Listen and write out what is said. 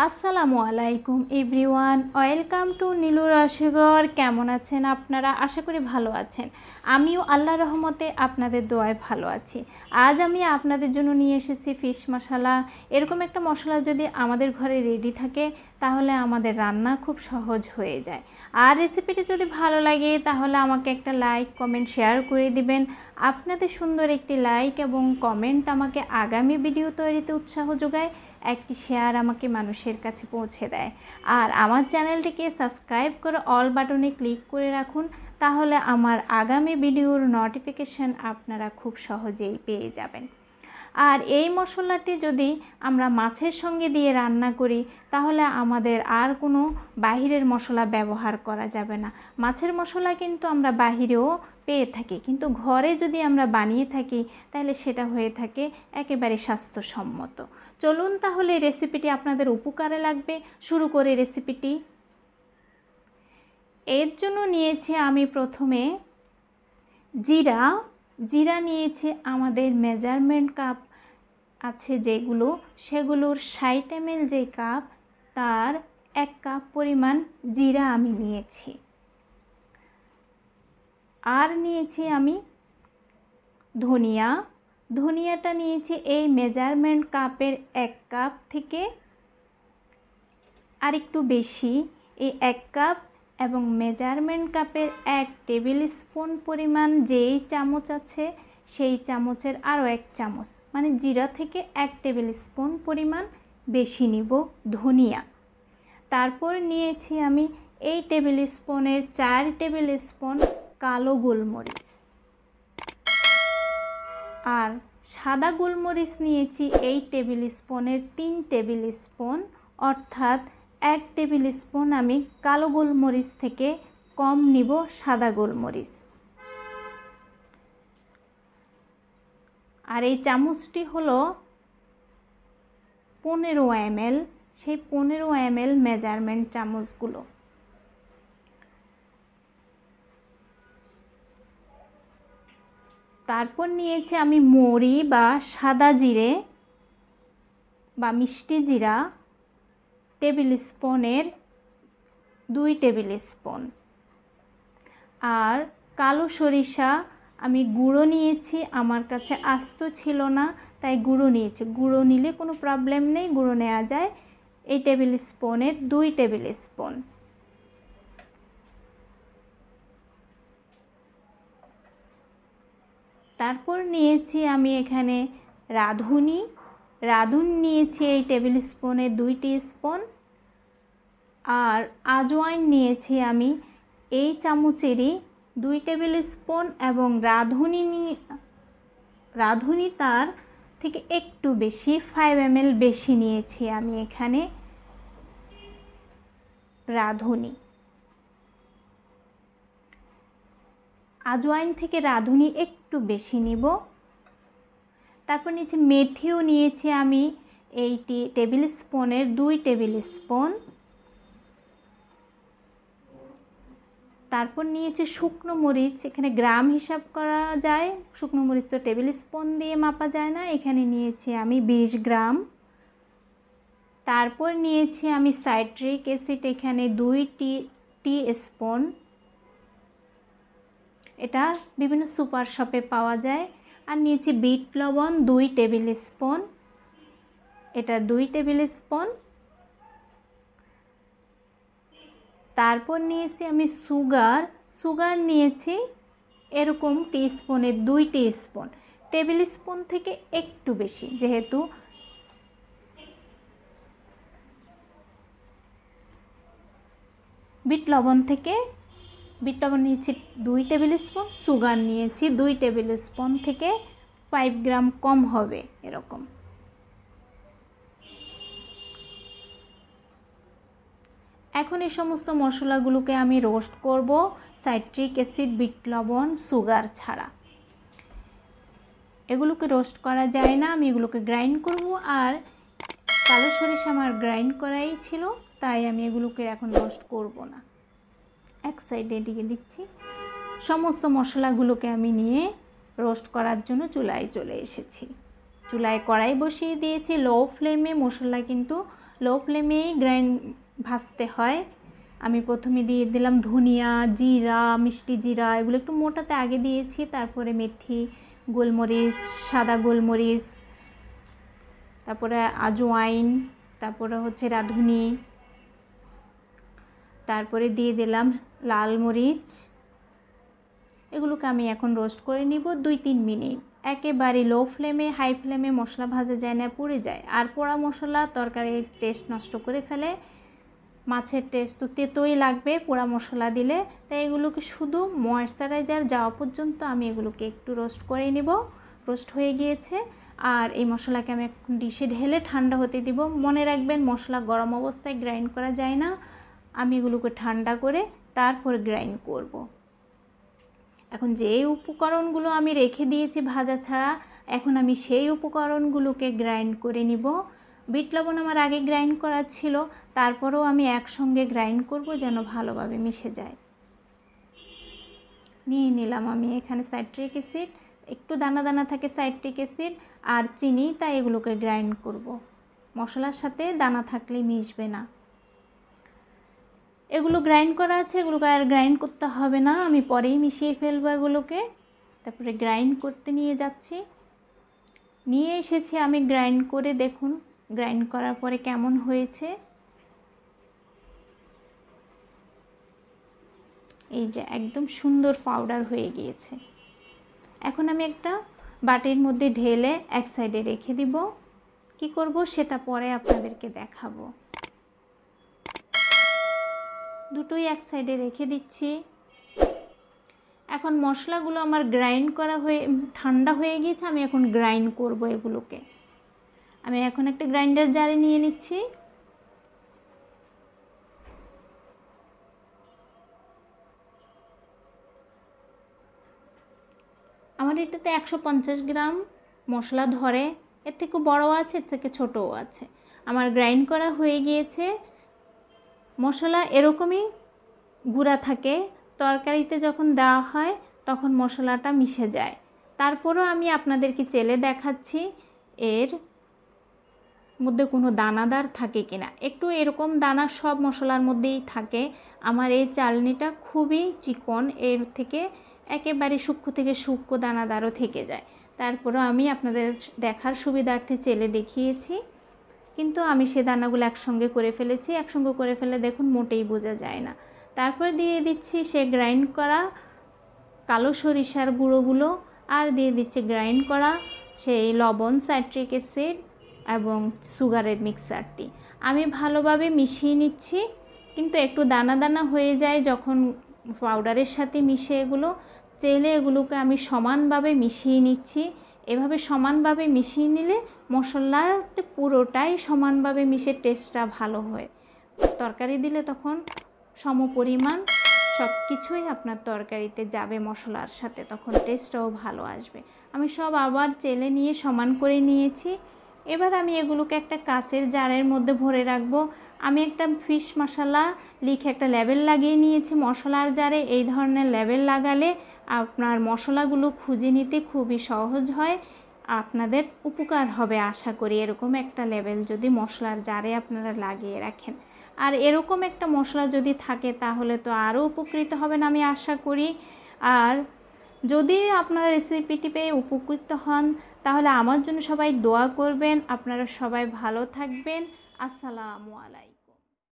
আসসালামু আলাইকুম everyone, welcome to Nilu রসগর। কেমন আছেন আপনারা? আশা করি ভালো আছেন। আমিও আল্লাহর রহমতে আপনাদের দোয়ায় ভালো আছি। আজ আমি আপনাদের জন্য নিয়ে এসেছি ফিশ মশলা। এরকম একটা মশলা যদি আমাদের ঘরে রেডি থাকে তাহলে আমাদের রান্না খুব সহজ হয়ে যায়। আর রেসিপিটি যদি ভালো লাগে তাহলে আমাকে একটা লাইক কমেন্ট শেয়ার করে দিবেন। আপনাদের সুন্দর একটি লাইক এবং কমেন্ট আমাকে আগামী ভিডিও তৈরিতে উৎসাহ যোগায়, একটি শেয়ার আমাকে মানুষের কাছে পৌঁছে দেয়। আর আমার চ্যানেলটিকে সাবস্ক্রাইব করে অল বাটনে ক্লিক করে রাখুন, তাহলে আমার আগামী ভিডিওর নোটিফিকেশান আপনারা খুব সহজেই পেয়ে যাবেন। আর এই মশলাটি যদি আমরা মাছের সঙ্গে দিয়ে রান্না করি তাহলে আমাদের আর কোনো বাহিরের মশলা ব্যবহার করা যাবে না। মাছের মশলা কিন্তু আমরা বাহিরেও পেয়ে থাকি, কিন্তু ঘরে যদি আমরা বানিয়ে থাকি তাহলে সেটা হয়ে থাকে একেবারে স্বাস্থ্যসম্মত। চলুন তাহলে রেসিপিটি আপনাদের উপকারে লাগবে। শুরু করে রেসিপিটি। এর জন্য নিয়েছি আমি প্রথমে জিরা নিয়েছি। আমাদের মেজারমেন্ট কাপ আছে যেগুলো, সেগুলোর 60 ml যে কাপ, তার 1 কাপ পরিমাণ জিরা আমি নিয়েছি। আর নিয়েছি আমি ধনিয়াটা নিয়েছি এই মেজারমেন্ট কাপের 1 কাপ থেকে আর একটু বেশি। এই 1 কাপ এবং মেজারমেন্ট কাপের 1 টেবিল স্পুন পরিমাণ যেই চামচ আছে সেই চামচের আরও 1 চামচ, মানে জিরা থেকে 1 টেবিল স্পুন পরিমাণ বেশি নিব ধনিয়া। তারপর নিয়েছি আমি এই টেবিল স্পুনের 4 টেবিল স্পুন কালো গোলমরিচ, আর সাদা গোলমরিচ নিয়েছি এই টেবিল স্পুনের 3 টেবিল স্পুন, অর্থাৎ 1 টেবিল স্পুন আমি কালো গোলমরিচ থেকে কম নিব সাদা গোলমরিচ। আর এই চামচটি হলো 15 ml, সেই 15 ml মেজারমেন্ট চামচগুলো। তারপর নিয়েছি আমি মৌরি বা সাদা জিরে বা মিষ্টি জিরা টেবিল স্পুনের 2 টেবিল স্পুন। আর কালো সরিষা আমি গুঁড়ো নিয়েছি, আমার কাছে আস্ত ছিল না তাই গুঁড়ো নিয়েছি। গুঁড়ো নিলে কোনো প্রবলেম নেই, গুঁড়ো নেওয়া যায়। এই টেবিল স্পুনের 2 টেবিল স্পুন। তারপর নিয়েছি আমি এখানে রাঁধুনি নিয়েছি এই টেবিল স্পুনে 2 স্পুন। আর আজওয়াইন নিয়েছি আমি এই চামচেরই 2 টেবিল স্পুন, এবং রাঁধুনি তার থেকে একটু বেশি 5 ml বেশি নিয়েছি আমি এখানে রাঁধুনি। আজওয়াইন থেকে রাঁধুনি একটু বেশি নিব। তারপর নিয়েছি মেথিও নিয়েছি আমি এই টেবিল স্পুনের 2 টেবিল স্পুন। তারপর নিয়েছি শুকনো মরিচ, এখানে গ্রাম হিসাব করা যায়, শুকনো মরিচ তো টেবিল স্পুন দিয়ে মাপা যায় না, এখানে নিয়েছি আমি 20 গ্রাম। তারপর নিয়েছি আমি সাইট্রিক অ্যাসিড, এখানে 2 টিস্পুন। এটা বিভিন্ন সুপার শপে পাওয়া যায়। আর নিয়েছি বিট লবণ 2 টেবিল স্পুন, এটা 2 টেবিল স্পুন। তারপর নিয়েছি আমি সুগার নিয়েছি এরকম টিস্পুনের 2 টিস্পুন, টেবিল স্পুন থেকে একটু বেশি, যেহেতু বিট লবণ নিয়েছি 2 টেবিল স্পুন, সুগার নিয়েছি 2 টেবিল স্পুন থেকে 5 গ্রাম কম হবে এরকম। এখন এই সমস্ত মশলাগুলোকে আমি রোস্ট করব সাইট্রিক অ্যাসিড, বিট লবণ, সুগার ছাড়া। এগুলোকে রোস্ট করা যায় না, আমি এগুলোকে গ্রাইন্ড করব। আর কালো সরিষা আমার গ্রাইন্ড করাই ছিল, তাই আমি এগুলোকে এখন রোস্ট করব না। এক সাইডে এদিকে দিচ্ছি। সমস্ত মশলাগুলোকে আমি নিয়ে রোস্ট করার জন্য চুলায় চলে এসেছি। চুলায় কড়াই বসিয়ে দিয়েছি লো ফ্লেমে। মশলা কিন্তু লো ফ্লেমেই ভাজতে হয়। আমি প্রথমে দিয়ে দিলাম ধনিয়া, জিরা, মিষ্টি জিরা, এগুলো একটু মোটাতে আগে দিয়েছি। তারপরে মেথি, গোলমরিচ, সাদা গোলমরিচ, তারপরে আজওয়াইন, তারপরে হচ্ছে রাঁধুনি, তারপরে দিয়ে দিলাম লাল মরিচ। এগুলোকে আমি এখন রোস্ট করে নিব 2-3 মিনিট। একেবারে লো ফ্লেমে, হাই ফ্লেমে মশলা ভাজা যায় না, পুড়ে যায়। আর পোড়া মশলা তরকারির টেস্ট নষ্ট করে ফেলে। মাছের টেস্ট তো তেতোই লাগবে পোড়া মশলা দিলে। তাই এগুলোকে শুধু ময়েশ্চারাইজার যাওয়া পর্যন্ত আমি এগুলোকে একটু রোস্ট করে নিব। রোস্ট হয়ে গিয়েছে। আর এই মশলাকে আমি এখন ডিশে ঢেলে ঠান্ডা হতে দিব। মনে রাখবেন মশলা গরম অবস্থায় গ্রাইন্ড করা যায় না। আমি এগুলোকে ঠান্ডা করে তারপর গ্রাইন্ড করব। এখন যেই উপকরণগুলো আমি রেখে দিয়েছি ভাজা ছাড়া, এখন আমি সেই উপকরণগুলোকে গ্রাইন্ড করে নিব। বিট লবণ আমার আগে গ্রাইন্ড করা ছিল, তারপরেও আমি একসঙ্গে গ্রাইন্ড করব যেন ভালোভাবে মিশে যায়। নিয়ে নিলাম আমি এখানে সাইট্রিক অ্যাসিড, একটু দানা দানা থাকে সাইট্রিক অ্যাসিড আর চিনি, তাই এগুলোকে গ্রাইন্ড করব। মশলার সাথে দানা থাকলে মিশবে না। এগুলো গ্রাইন্ড করা আছে, এগুলোকে আর গ্রাইন্ড করতে হবে না, আমি পরেই মিশিয়ে ফেলবো এগুলোকে। তারপরে গ্রাইন্ড করতে নিয়ে যাচ্ছি, নিয়ে এসেছি আমি গ্রাইন্ড করে। দেখুন গ্রাইন্ড করার পরে কেমন হয়েছে। এই যে একদম সুন্দর পাউডার হয়ে গিয়েছে। এখন আমি একটা বাটির মধ্যে ঢেলে এক সাইডে রেখে দিব। কি করব সেটা পরে আপনাদেরকে দেখাবো। দুটোই এক সাইডে রেখে দিচ্ছি। এখন মশলাগুলো আমার গ্রাইন্ড করা হয়ে ঠান্ডা হয়ে গিয়েছে, আমি এখন গ্রাইন্ড করব এগুলোকে। আমি এখন একটা গ্রাইন্ডার জারে নিয়ে নিচ্ছি। আমার এটাতে 150 গ্রাম মশলা ধরে, এর থেকে বড়ও আছে, এর থেকে ছোটও আছে। আমার গ্রাইন্ড করা হয়ে গিয়েছে। মশলা এরকমই গুঁড়া থাকে, তরকারিতে যখন দেওয়া হয় তখন মশলাটা মিশে যায়। তারপরও আমি আপনাদেরকে চেলে দেখাচ্ছি এর মধ্যে কোনো দানাদার থাকে কিনা। একটু এরকম দানা সব মশলার মধ্যেই থাকে। আমার এই চালনিটা খুবই চিকন, এর থেকে একেবারে সূক্ষ্ম থেকে সূক্ষ্ম দানাদারও থেকে যায়। তারপরও আমি আপনাদের দেখার সুবিধার্থে চেলে দেখিয়েছি, কিন্তু আমি সে দানাগুলো একসঙ্গে করে ফেলেছি। একসঙ্গে করে ফেলে দেখুন মোটেই বোঝা যায় না। তারপর দিয়ে দিচ্ছি সে গ্রাইন্ড করা কালো সরিষার গুঁড়োগুলো, আর দিয়ে দিচ্ছি গ্রাইন্ড করা সেই লবণ, সাইট্রিক অ্যাসিড এবং সুগারের মিক্সারটি। আমি ভালোভাবে মিশিয়ে নিচ্ছি, কিন্তু একটু দানা দানা হয়ে যায় যখন পাউডারের সাথে মিশে। এগুলো চেলে এগুলোকে আমি সমানভাবে মিশিয়ে নিচ্ছি। এভাবে সমানভাবে মিশিয়ে নিলে মশলাতে পুরোটাই সমানভাবে মিশে টেস্টটা ভালো হয়। তরকারি দিলে তখন সমপরিমাণ সব কিছুই আপনার তরকারিতে যাবে মশলার সাথে, তখন টেস্টটাও ভালো আসবে। আমি সব আবার চেলে নিয়ে সমান করে নিয়েছি। এবার আমি এগুলোকে একটা কাঁচের জারের মধ্যে ভরে রাখবো। আমি একটা ফিশ মশলা লিখে একটা লেবেল লাগিয়ে নিয়েছি মশলার জারে। এই ধরনের লেবেল লাগালে আপনার মশলাগুলো খুঁজে নিতে খুবই সহজ হয়, আপনাদের উপকার হবে আশা করি। এরকম একটা লেবেল যদি মশলার জারে আপনারা লাগিয়ে রাখেন, আর এরকম একটা মশলা যদি থাকে তাহলে তো আরও উপকৃত হবেন আমি আশা করি। আর যদি আপনারা রেসিপিটি পেয়ে উপকৃত হন তাহলে আমার জন্য সবাই দোয়া করবেন। আপনারা সবাই ভালো থাকবেন। আসসালামু আলাইকুম।